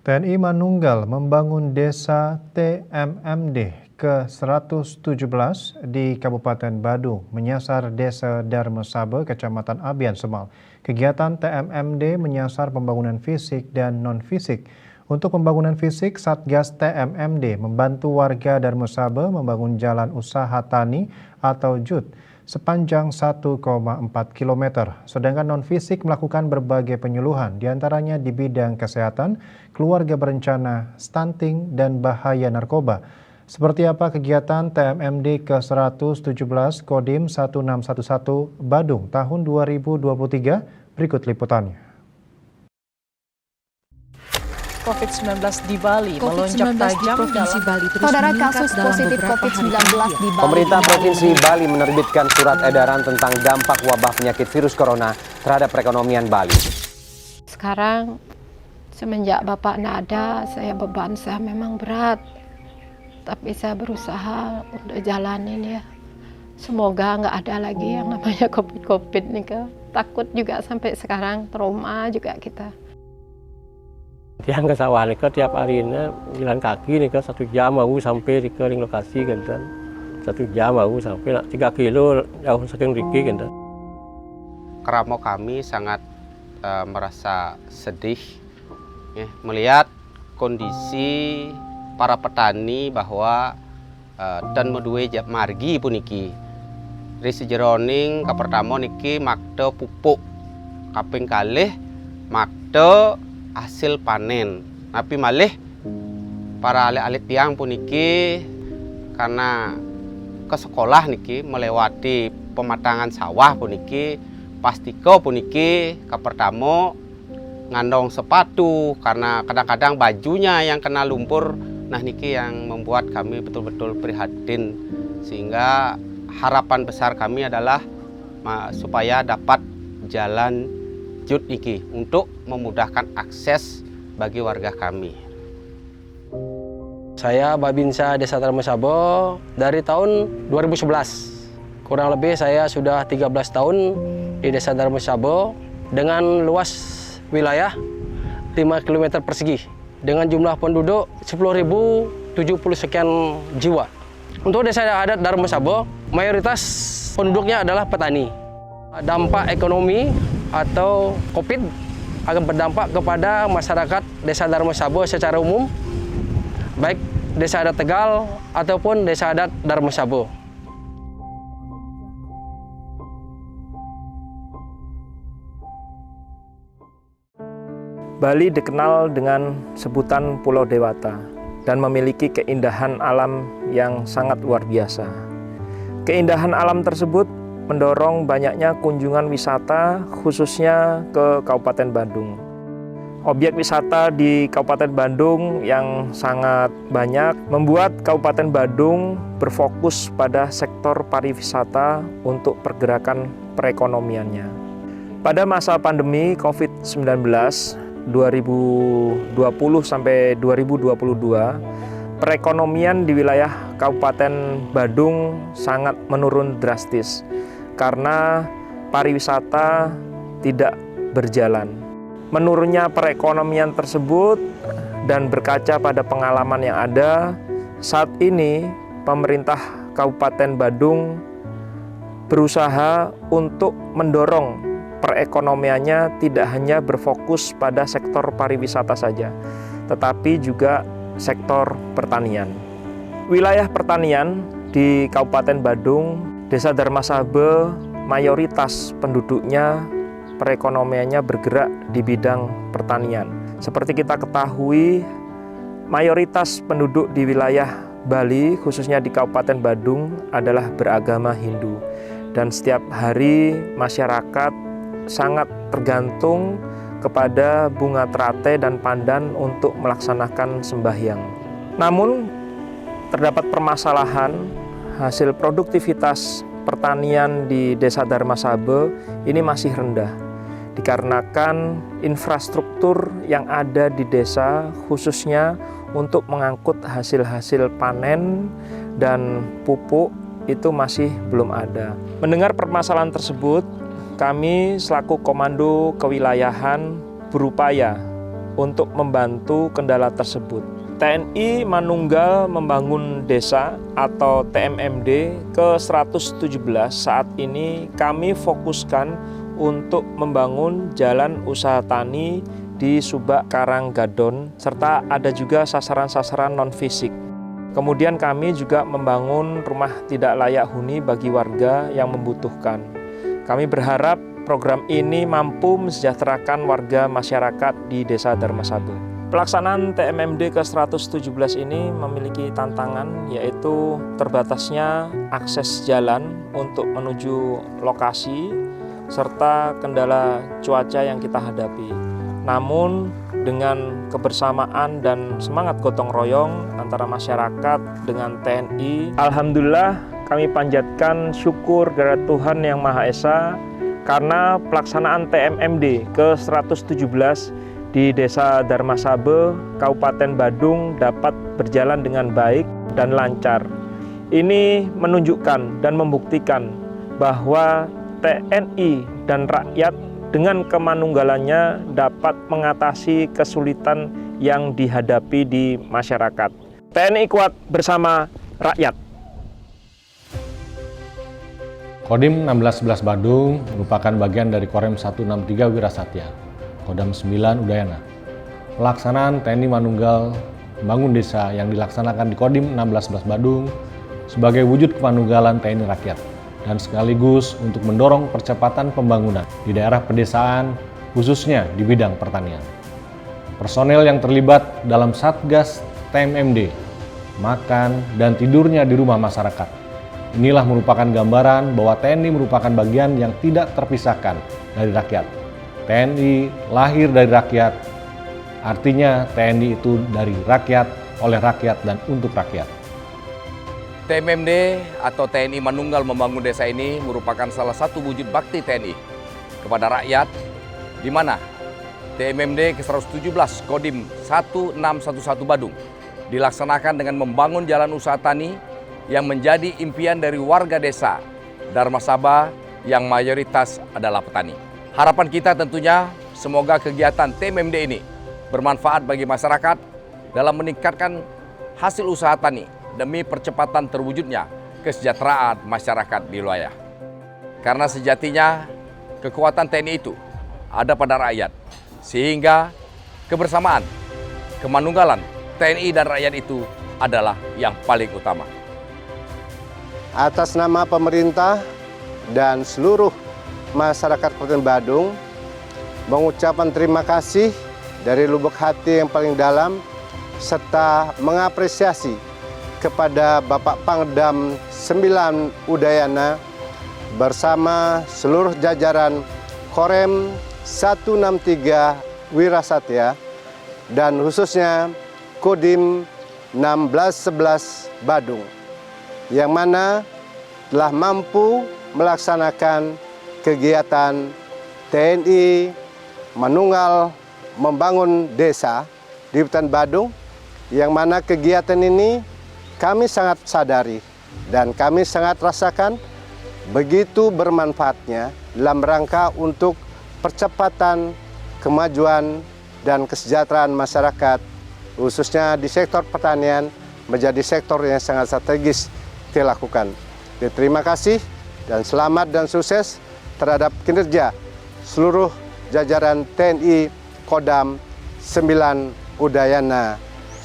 TNI Manunggal membangun desa TMMD ke-117 di Kabupaten Badung menyasar Desa Darmesaba, Kecamatan Abian Semal. Kegiatan TMMD menyasar pembangunan fisik dan non-fisik. Untuk pembangunan fisik, Satgas TMMD membantu warga Darmesaba membangun jalan usaha tani atau JUT sepanjang 1,4 km. Sedangkan non-fisik melakukan berbagai penyuluhan, diantaranya di bidang kesehatan, keluarga berencana, stunting, dan bahaya narkoba. Seperti apa kegiatan TMMD ke-117 Kodim 1611 Badung tahun 2023? Berikut liputannya. COVID-19 di Bali melonjak tajam dalam Bali terus Saudara, meningkat kasus dalam positif beberapa COVID-19 hari di Bali. Pemerintah Provinsi Bali menerbitkan surat edaran tentang dampak wabah penyakit virus corona terhadap perekonomian Bali. Sekarang semenjak Bapak nada, beban saya memang berat. Tapi saya berusaha untuk jalanin ya. Semoga nggak ada lagi yang namanya COVID nih ke. Takut juga sampai sekarang, trauma juga kita. Yang ke sawah nih tiap hari ini jalan kaki nih 1 jam mau sampai di kering lokasi kan. 1 jam mau sampai 3 kilo jauh saking riki kan. Keramo kami sangat merasa sedih ya, melihat kondisi para petani bahwa dan meduwe margi puniki. Risi jeroning kapertamo niki makte pupuk kaping kalih makte hasil panen. Tapi malih para alit-alit tiang puniki karena ke sekolah niki melewati pematangan sawah puniki pastiko puniki kapertamo ngandong sepatu karena kadang-kadang bajunya yang kena lumpur. Nah niki yang membuat kami betul-betul prihatin, sehingga harapan besar kami adalah supaya dapat jalan JUT niki untuk memudahkan akses bagi warga kami. Saya Babinsa Desa Darmesaba dari tahun 2011. Kurang lebih saya sudah 13 tahun di Desa Darmesaba dengan luas wilayah 5 km persegi. Dengan jumlah penduduk 10.070 sekian jiwa. Untuk Desa adat Darmesaba, mayoritas penduduknya adalah petani. Dampak ekonomi atau COVID akan berdampak kepada masyarakat Desa Darmesaba secara umum, baik Desa adat Tegal ataupun Desa adat Darmesaba. Bali dikenal dengan sebutan Pulau Dewata dan memiliki keindahan alam yang sangat luar biasa. Keindahan alam tersebut mendorong banyaknya kunjungan wisata khususnya ke Kabupaten Bandung. Objek wisata di Kabupaten Bandung yang sangat banyak membuat Kabupaten Bandung berfokus pada sektor pariwisata untuk pergerakan perekonomiannya. Pada masa pandemi COVID-19 2020 sampai 2022, perekonomian di wilayah Kabupaten Badung sangat menurun drastis karena pariwisata tidak berjalan. Menurunnya perekonomian tersebut dan berkaca pada pengalaman yang ada, saat ini pemerintah Kabupaten Badung berusaha untuk mendorong perekonomiannya tidak hanya berfokus pada sektor pariwisata saja, tetapi juga sektor pertanian. Wilayah pertanian di Kabupaten Badung, Desa Darmesaba, mayoritas penduduknya perekonomiannya bergerak di bidang pertanian. Seperti kita ketahui, mayoritas penduduk di wilayah Bali, khususnya di Kabupaten Badung, adalah beragama Hindu. Dan setiap hari masyarakat sangat tergantung kepada bunga teratai dan pandan untuk melaksanakan sembahyang. Namun, terdapat permasalahan hasil produktivitas pertanian di Desa Darmesaba ini masih rendah, dikarenakan infrastruktur yang ada di desa khususnya untuk mengangkut hasil-hasil panen dan pupuk itu masih belum ada. Mendengar permasalahan tersebut, kami selaku Komando Kewilayahan berupaya untuk membantu kendala tersebut. TNI Manunggal Membangun Desa atau TMMD ke-117 saat ini kami fokuskan untuk membangun jalan usaha tani di Subak Karanggadon, serta ada juga sasaran-sasaran non-fisik. Kemudian kami juga membangun rumah tidak layak huni bagi warga yang membutuhkan. Kami berharap program ini mampu mensejahterakan warga masyarakat di Desa Darmasaba. Pelaksanaan TMMD ke-117 ini memiliki tantangan, yaitu terbatasnya akses jalan untuk menuju lokasi, serta kendala cuaca yang kita hadapi. Namun, dengan kebersamaan dan semangat gotong royong antara masyarakat dengan TNI, alhamdulillah kami panjatkan syukur kepada Tuhan Yang Maha Esa karena pelaksanaan TMMD ke-117 di Desa Darmasaba, Kabupaten Badung dapat berjalan dengan baik dan lancar. Ini menunjukkan dan membuktikan bahwa TNI dan rakyat dengan kemanunggalannya dapat mengatasi kesulitan yang dihadapi di masyarakat. TNI kuat bersama rakyat. Kodim 1611 Badung merupakan bagian dari Korem 163 Wirasatya, Kodam 9 Udayana. Pelaksanaan TNI Manunggal Membangun Desa yang dilaksanakan di Kodim 1611 Badung sebagai wujud kemanunggalan TNI rakyat dan sekaligus untuk mendorong percepatan pembangunan di daerah pedesaan, khususnya di bidang pertanian. Personel yang terlibat dalam Satgas TMMD, makan dan tidurnya di rumah masyarakat. Inilah merupakan gambaran bahwa TNI merupakan bagian yang tidak terpisahkan dari rakyat. TNI lahir dari rakyat, artinya TNI itu dari rakyat, oleh rakyat, dan untuk rakyat. TMMD atau TNI Manunggal Membangun Desa ini merupakan salah satu wujud bakti TNI kepada rakyat, di mana TMMD ke-117 Kodim 1611 Badung dilaksanakan dengan membangun jalan usaha tani yang menjadi impian dari warga desa Darmasaba yang mayoritas adalah petani. Harapan kita tentunya semoga kegiatan TMMD ini bermanfaat bagi masyarakat dalam meningkatkan hasil usaha tani demi percepatan terwujudnya kesejahteraan masyarakat di wilayah. Karena sejatinya kekuatan TNI itu ada pada rakyat, sehingga kebersamaan, kemanunggalan TNI dan rakyat itu adalah yang paling utama. Atas nama pemerintah dan seluruh masyarakat Kabupaten Badung, mengucapkan terima kasih dari lubuk hati yang paling dalam, serta mengapresiasi kepada Bapak Pangdam 9 Udayana bersama seluruh jajaran Korem 163 Wirasatya dan khususnya Kodim 1611 Badung yang mana telah mampu melaksanakan kegiatan TNI Manunggal Membangun Desa di Kabupaten Badung, yang mana kegiatan ini kami sangat sadari dan kami sangat rasakan begitu bermanfaatnya dalam rangka untuk percepatan kemajuan dan kesejahteraan masyarakat, khususnya di sektor pertanian menjadi sektor yang sangat strategis dilakukan. Terima kasih dan selamat dan sukses terhadap kinerja seluruh jajaran TNI Kodam 9 Udayana.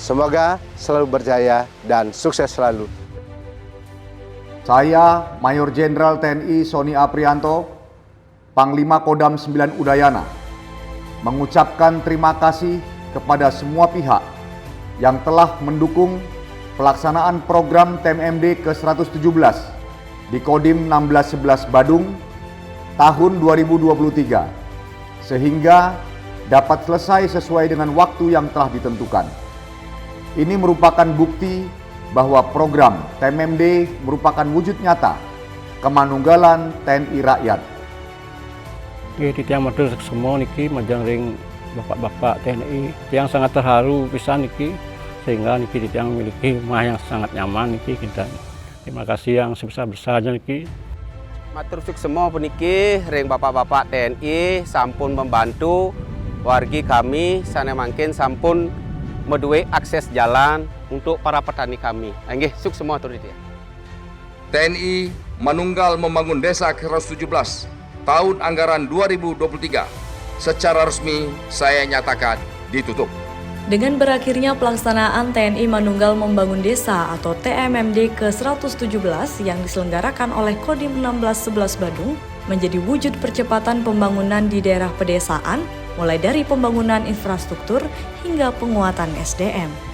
Semoga selalu berjaya dan sukses selalu. Saya Mayor Jenderal TNI Sony Aprianto, Panglima Kodam 9 Udayana, mengucapkan terima kasih kepada semua pihak yang telah mendukung pelaksanaan program TMMD ke-117 di Kodim 1611 Badung tahun 2023, sehingga dapat selesai sesuai dengan waktu yang telah ditentukan. Ini merupakan bukti bahwa program TMMD merupakan wujud nyata kemanunggalan TNI rakyat. Titiang matur semua niki majangring bapak-bapak TNI yang sangat terharu pisan niki, sehingga niki titiang memiliki rumah yang sangat nyaman niki kita. Terima kasih yang sebesar-besarnya niki. Matur semua peniki ring bapak-bapak TNI sampun membantu wargi kami sana mangkin sampun meduwe akses jalan untuk para petani kami. Nggih, suk semua turut dia. TNI Manunggal Membangun Desa ke-117 tahun anggaran 2023 secara resmi saya nyatakan ditutup. Dengan berakhirnya pelaksanaan TNI Manunggal Membangun Desa atau TMMD ke-117 yang diselenggarakan oleh Kodim 1611 Badung menjadi wujud percepatan pembangunan di daerah pedesaan, mulai dari pembangunan infrastruktur hingga penguatan SDM.